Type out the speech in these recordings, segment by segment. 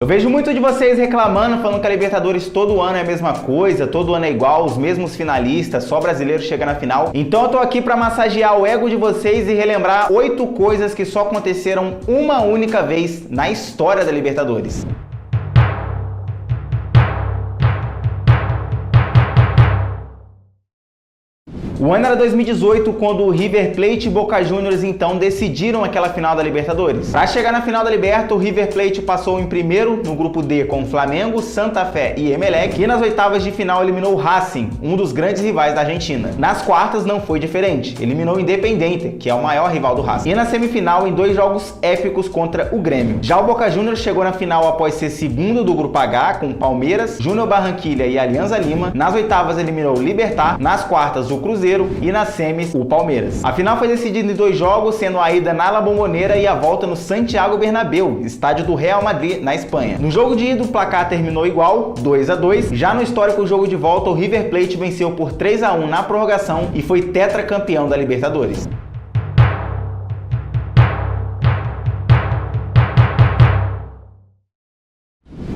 Eu vejo muito de vocês reclamando, falando que a Libertadores todo ano é a mesma coisa, todo ano é igual, os mesmos finalistas, só brasileiro chega na final. Então eu tô aqui pra massagear o ego de vocês e relembrar 8 coisas que só aconteceram uma única vez na história da Libertadores. O ano era 2018, quando o River Plate e Boca Juniors então decidiram aquela final da Libertadores. Para chegar na final da Liberta, o River Plate passou em primeiro no grupo D com Flamengo, Santa Fé e Emelec, e nas oitavas de final eliminou o Racing, um dos grandes rivais da Argentina. Nas quartas não foi diferente, eliminou o Independiente, que é o maior rival do Racing, e na semifinal em 2 jogos épicos contra o Grêmio. Já o Boca Juniors chegou na final após ser segundo do grupo H com Palmeiras, Júnior Barranquilla e Alianza Lima. Nas oitavas eliminou o Libertad, nas quartas o Cruzeiro e nas semis o Palmeiras. A final foi decidida em 2 jogos, sendo a ida na La Bombonera e a volta no Santiago Bernabéu, estádio do Real Madrid, na Espanha. No jogo de ida o placar terminou igual, 2-2. Já no histórico jogo de volta, o River Plate venceu por 3-1 na prorrogação e foi tetracampeão da Libertadores.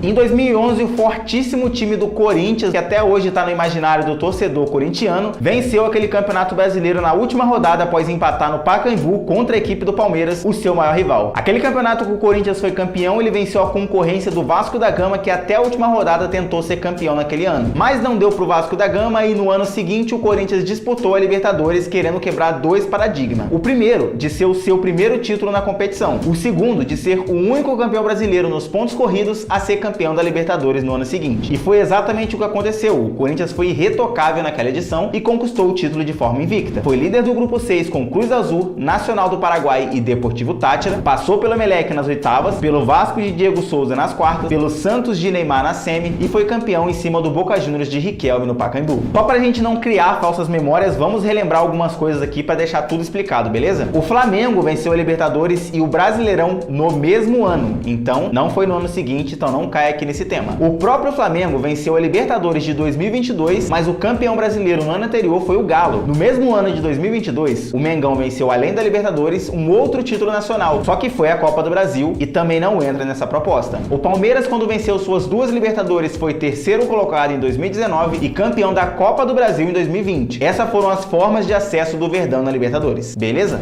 Em 2011, o fortíssimo time do Corinthians, que até hoje está no imaginário do torcedor corintiano, venceu aquele campeonato brasileiro na última rodada após empatar no Pacaembu contra a equipe do Palmeiras, o seu maior rival. Aquele campeonato que o Corinthians foi campeão, ele venceu a concorrência do Vasco da Gama, que até a última rodada tentou ser campeão naquele ano. Mas não deu pro Vasco da Gama e no ano seguinte o Corinthians disputou a Libertadores, querendo quebrar 2 paradigmas. O primeiro, de ser o seu primeiro título na competição. O segundo, de ser o único campeão brasileiro nos pontos corridos a ser campeão da Libertadores no ano seguinte. E foi exatamente o que aconteceu. O Corinthians foi irretocável naquela edição e conquistou o título de forma invicta. Foi líder do grupo 6 com Cruz Azul, Nacional do Paraguai e Deportivo Táchira, passou pelo Emelec nas oitavas, pelo Vasco de Diego Souza nas quartas, pelo Santos de Neymar na semi e foi campeão em cima do Boca Juniors de Riquelme no Pacaembu. Só pra gente não criar falsas memórias, vamos relembrar algumas coisas aqui pra deixar tudo explicado, beleza? O Flamengo venceu a Libertadores e o Brasileirão no mesmo ano, então não foi no ano seguinte, então não cai aqui nesse tema. O próprio Flamengo venceu a Libertadores de 2022, mas o campeão brasileiro no ano anterior foi o Galo. No mesmo ano de 2022, o Mengão venceu, além da Libertadores, um outro título nacional, só que foi a Copa do Brasil e também não entra nessa proposta. O Palmeiras, quando venceu suas 2 Libertadores, foi terceiro colocado em 2019 e campeão da Copa do Brasil em 2020. Essas foram as formas de acesso do Verdão na Libertadores, beleza?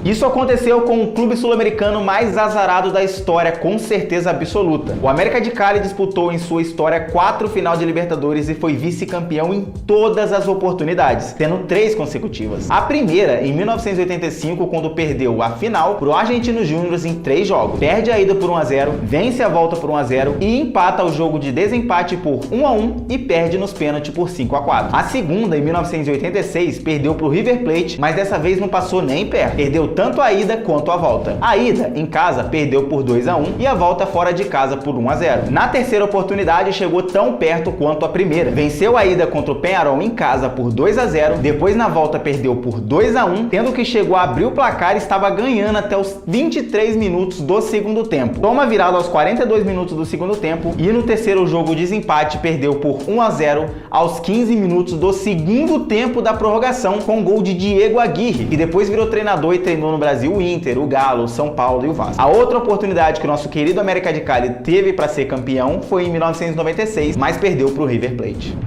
Isso aconteceu com o clube sul-americano mais azarado da história, com certeza absoluta. O América de Cali disputou em sua história 4 finais de Libertadores e foi vice-campeão em todas as oportunidades, tendo 3 consecutivas. A primeira, em 1985, quando perdeu a final para o Argentino Júnior em 3 jogos. Perde a ida por 1-0, vence a volta por 1-0 e empata o jogo de desempate por 1-1 e perde nos pênaltis por 5-4. A segunda, em 1986, perdeu para o River Plate, mas dessa vez não passou nem perto. Perdeu tanto a ida quanto a volta. A ida, em casa, perdeu por 2-1 e a volta fora de casa por 1-0. Na terceira oportunidade, chegou tão perto quanto a primeira. Venceu a ida contra o Peñarol em casa por 2-0, depois na volta perdeu por 2-1, tendo que chegou a abrir o placar e estava ganhando até os 23 minutos do segundo tempo. Toma virada aos 42 minutos do segundo tempo e no terceiro jogo de desempate perdeu por 1-0 aos 15 minutos do segundo tempo da prorrogação, com gol de Diego Aguirre, que depois virou treinador e treinou no Brasil o Inter, o Galo, o São Paulo e o Vasco. A outra oportunidade que o nosso querido América de Cali teve para ser campeão foi em 1996, mas perdeu para o River Plate.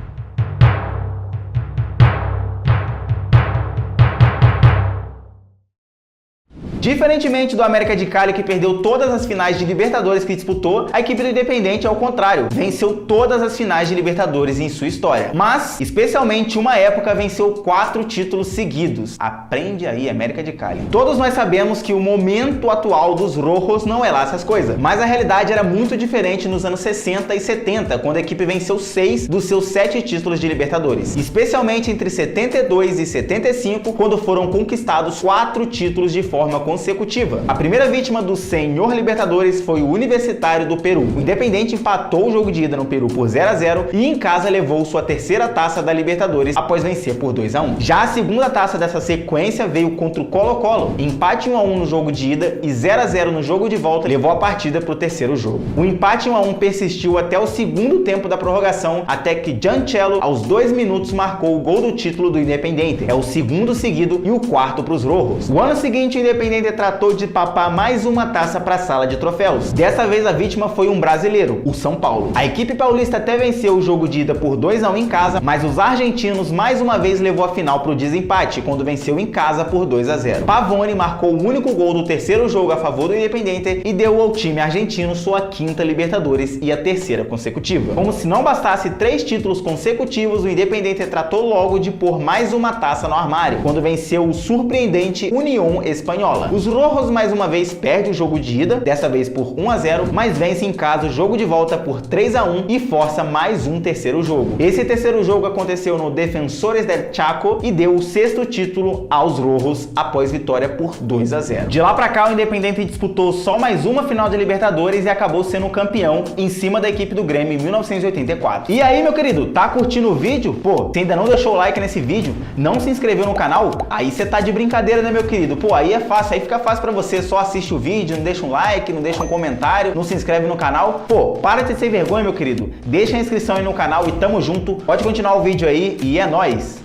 Diferentemente do América de Cali, que perdeu todas as finais de Libertadores que disputou, a equipe do Independiente, ao contrário, venceu todas as finais de Libertadores em sua história. Mas, especialmente uma época, venceu 4 títulos seguidos. Aprende aí, América de Cali. Todos nós sabemos que o momento atual dos rojos não é lá essas coisas, mas a realidade era muito diferente nos anos 60 e 70, quando a equipe venceu 6 dos seus 7 títulos de Libertadores. Especialmente entre 72 e 75, quando foram conquistados 4 títulos de forma consecutiva. A primeira vítima do Senhor Libertadores foi o Universitário do Peru. O Independiente empatou o jogo de ida no Peru por 0 a 0 e em casa levou sua terceira taça da Libertadores após vencer por 2 a 1. Já a segunda taça dessa sequência veio contra o Colo-Colo. Empate 1 a 1 no jogo de ida e 0 a 0 no jogo de volta levou a partida para o terceiro jogo. O empate 1 a 1 persistiu até o segundo tempo da prorrogação, até que Giancello, aos 2 minutos, marcou o gol do título do Independiente. É o segundo seguido e o quarto para os rojos. O ano seguinte, o Independiente tratou de papar mais uma taça para a sala de troféus. Dessa vez a vítima foi um brasileiro, o São Paulo. A equipe paulista até venceu o jogo de ida por 2 a 1 em casa, mas os argentinos mais uma vez levou a final para o desempate, quando venceu em casa por 2 a 0. Pavone marcou o único gol do terceiro jogo a favor do Independiente e deu ao time argentino sua quinta Libertadores e a terceira consecutiva. Como se não bastasse 3 títulos consecutivos, o Independiente tratou logo de pôr mais uma taça no armário, quando venceu o surpreendente Unión Espanhola. Os rojos mais uma vez perdem o jogo de ida, dessa vez por 1 a 0, mas vence em casa o jogo de volta por 3 a 1 e força mais um terceiro jogo. Esse terceiro jogo aconteceu no Defensores del Chaco e deu o 6º título aos rojos após vitória por 2 a 0. De lá pra cá, o Independiente disputou só mais uma final de Libertadores e acabou sendo campeão em cima da equipe do Grêmio em 1984. E aí, meu querido, tá curtindo o vídeo? Pô, se ainda não deixou o like nesse vídeo, não se inscreveu no canal, aí você tá de brincadeira, né, meu querido? Pô, aí é fácil, aí fica fácil pra você, só assiste o vídeo, não deixa um like, não deixa um comentário, não se inscreve no canal. Pô, para de ser vergonha, meu querido. Deixa a inscrição aí no canal e tamo junto. Pode continuar o vídeo aí e é nóis!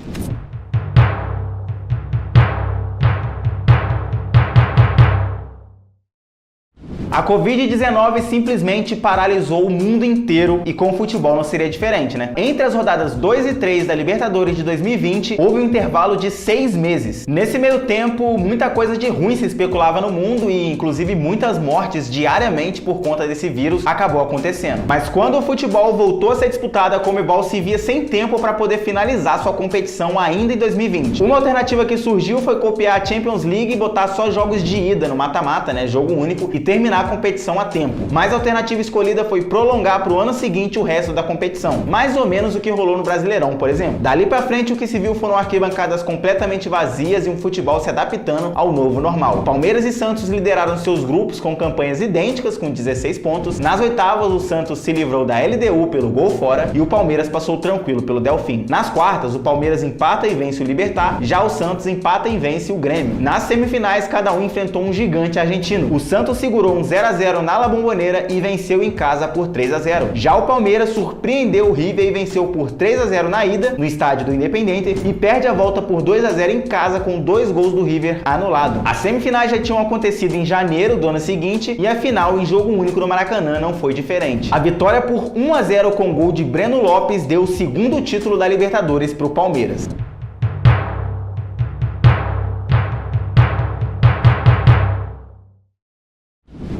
A Covid-19 simplesmente paralisou o mundo inteiro e com o futebol não seria diferente, né? Entre as rodadas 2 e 3 da Libertadores de 2020, houve um intervalo de 6 meses. Nesse meio tempo, muita coisa de ruim se especulava no mundo e, inclusive, muitas mortes diariamente por conta desse vírus acabou acontecendo. Mas quando o futebol voltou a ser disputado, a Conmebol se via sem tempo para poder finalizar sua competição ainda em 2020. Uma alternativa que surgiu foi copiar a Champions League e botar só jogos de ida no mata-mata, né? Jogo único, e terminar a competição a tempo. Mas a alternativa escolhida foi prolongar para o ano seguinte o resto da competição, mais ou menos o que rolou no Brasileirão, por exemplo. Dali para frente, o que se viu foram arquibancadas completamente vazias e um futebol se adaptando ao novo normal. Palmeiras e Santos lideraram seus grupos com campanhas idênticas, com 16 pontos. Nas oitavas, o Santos se livrou da LDU pelo gol fora e o Palmeiras passou tranquilo pelo Delfim. Nas quartas, o Palmeiras empata e vence o Libertad, já o Santos empata e vence o Grêmio. Nas semifinais, cada um enfrentou um gigante argentino. O Santos segurou um 0 a 0 na La Bombonera e venceu em casa por 3 a 0. Já o Palmeiras surpreendeu o River e venceu por 3 a 0 na ida, no estádio do Independiente, e perde a volta por 2 a 0 em casa com 2 gols do River anulados. As semifinais já tinham acontecido em janeiro do ano seguinte e a final em jogo único no Maracanã não foi diferente. A vitória por 1 a 0 com gol de Breno Lopes deu o segundo título da Libertadores para o Palmeiras.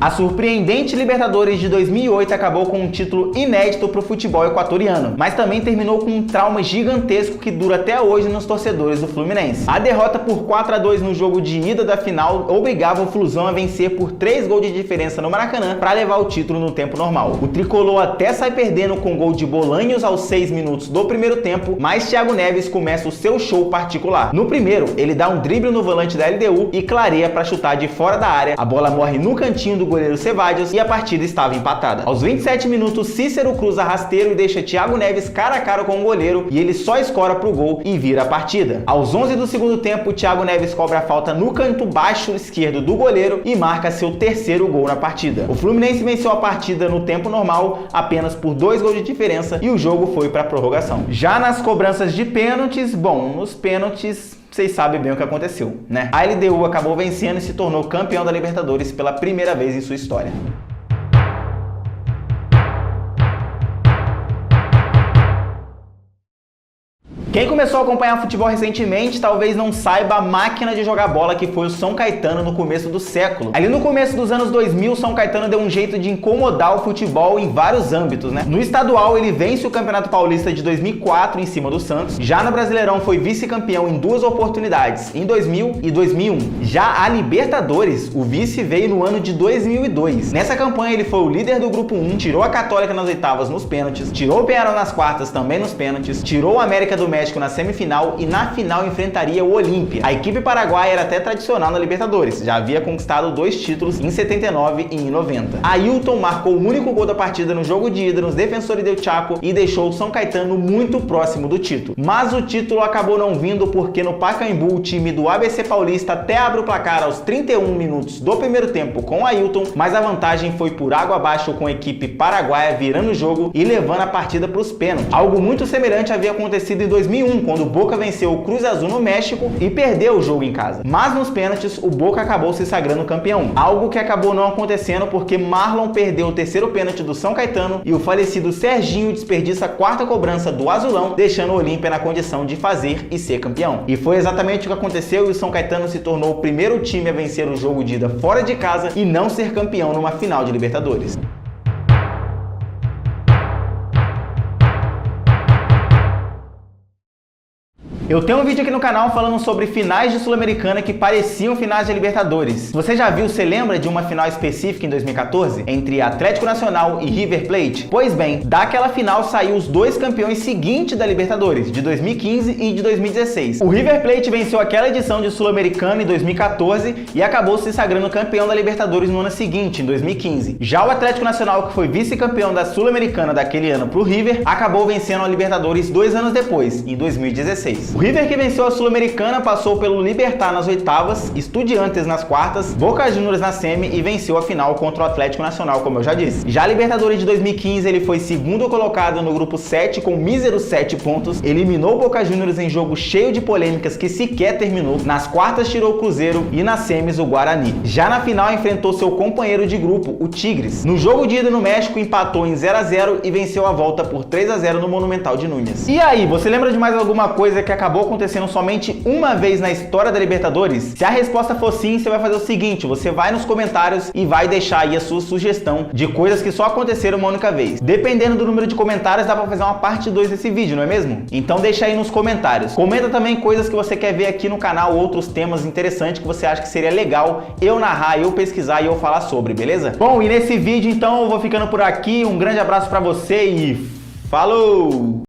A surpreendente Libertadores de 2008 acabou com um título inédito para o futebol equatoriano, mas também terminou com um trauma gigantesco que dura até hoje nos torcedores do Fluminense. A derrota por 4 a 2 no jogo de ida da final obrigava o Flusão a vencer por 3 gols de diferença no Maracanã para levar o título no tempo normal. O tricolor até sai perdendo com gol de Bolanhos aos 6 minutos do primeiro tempo, mas Thiago Neves começa o seu show particular. No primeiro, ele dá um drible no volante da LDU e clareia para chutar de fora da área. A bola morre no cantinho do goleiro Ceballos e a partida estava empatada. Aos 27 minutos, Cícero cruza rasteiro e deixa Thiago Neves cara a cara com o goleiro e ele só escora pro gol e vira a partida. Aos 11 do segundo tempo, Thiago Neves cobra a falta no canto baixo esquerdo do goleiro e marca seu terceiro gol na partida. O Fluminense venceu a partida no tempo normal apenas por 2 gols de diferença e o jogo foi para prorrogação. Já nas cobranças de pênaltis, bom, nos pênaltis vocês sabem bem o que aconteceu, né? A LDU acabou vencendo e se tornou campeão da Libertadores pela primeira vez em sua história. Quem começou a acompanhar futebol recentemente talvez não saiba a máquina de jogar bola que foi o São Caetano no começo do século. Ali no começo dos anos 2000, o São Caetano deu um jeito de incomodar o futebol em vários âmbitos, né? No estadual, ele vence o Campeonato Paulista de 2004 em cima do Santos. Já no Brasileirão, foi vice-campeão em 2 oportunidades, em 2000 e 2001. Já a Libertadores, o vice veio no ano de 2002. Nessa campanha, ele foi o líder do Grupo 1, tirou a Católica nas oitavas nos pênaltis, tirou o Peñarol nas quartas também nos pênaltis, tirou o América do México México na semifinal e na final enfrentaria o Olímpia. A equipe paraguaia era até tradicional na Libertadores, já havia conquistado 2 títulos em 79 e em 90. Ailton marcou o único gol da partida no jogo de ida nos Defensores del Chaco e deixou o São Caetano muito próximo do título. Mas o título acabou não vindo porque no Pacaembu o time do ABC Paulista até abre o placar aos 31 minutos do primeiro tempo com Ailton, mas a vantagem foi por água abaixo com a equipe paraguaia virando o jogo e levando a partida para os pênaltis. Algo muito semelhante havia acontecido em 2001, quando o Boca venceu o Cruz Azul no México e perdeu o jogo em casa. Mas nos pênaltis, o Boca acabou se sagrando campeão. Algo que acabou não acontecendo porque Marlon perdeu o terceiro pênalti do São Caetano e o falecido Serginho desperdiça a quarta cobrança do Azulão, deixando o Olímpia na condição de fazer e ser campeão. E foi exatamente o que aconteceu e o São Caetano se tornou o primeiro time a vencer o jogo de ida fora de casa e não ser campeão numa final de Libertadores. Eu tenho um vídeo aqui no canal falando sobre finais de Sul-Americana que pareciam finais de Libertadores. Você já viu, você lembra de uma final específica em 2014? Entre Atlético Nacional e River Plate? Pois bem, daquela final saiu os 2 campeões seguintes da Libertadores, de 2015 e de 2016. O River Plate venceu aquela edição de Sul-Americana em 2014 e acabou se sagrando campeão da Libertadores no ano seguinte, em 2015. Já o Atlético Nacional, que foi vice-campeão da Sul-Americana daquele ano pro River, acabou vencendo a Libertadores 2 anos depois, em 2016. O River, que venceu a Sul-Americana, passou pelo Libertad nas oitavas, Estudiantes nas quartas, Boca Juniors na semi e venceu a final contra o Atlético Nacional, como eu já disse. Já a Libertadores de 2015, ele foi segundo colocado no grupo 7 com míseros 7 pontos, eliminou o Boca Juniors em jogo cheio de polêmicas que sequer terminou, nas quartas tirou o Cruzeiro e nas semis o Guarani. Já na final enfrentou seu companheiro de grupo, o Tigres. No jogo de ida no México, empatou em 0 a 0 e venceu a volta por 3 a 0 no Monumental de Núñez. E aí, você lembra de mais alguma coisa que acabou acontecendo somente uma vez na história da Libertadores? Se a resposta for sim, você vai fazer o seguinte, você vai nos comentários e vai deixar aí a sua sugestão de coisas que só aconteceram uma única vez. Dependendo do número de comentários, dá pra fazer uma parte 2 desse vídeo, não é mesmo? Então deixa aí nos comentários. Comenta também coisas que você quer ver aqui no canal, outros temas interessantes que você acha que seria legal eu narrar, eu pesquisar e eu falar sobre, beleza? Bom, e nesse vídeo então eu vou ficando por aqui, um grande abraço pra você e falou!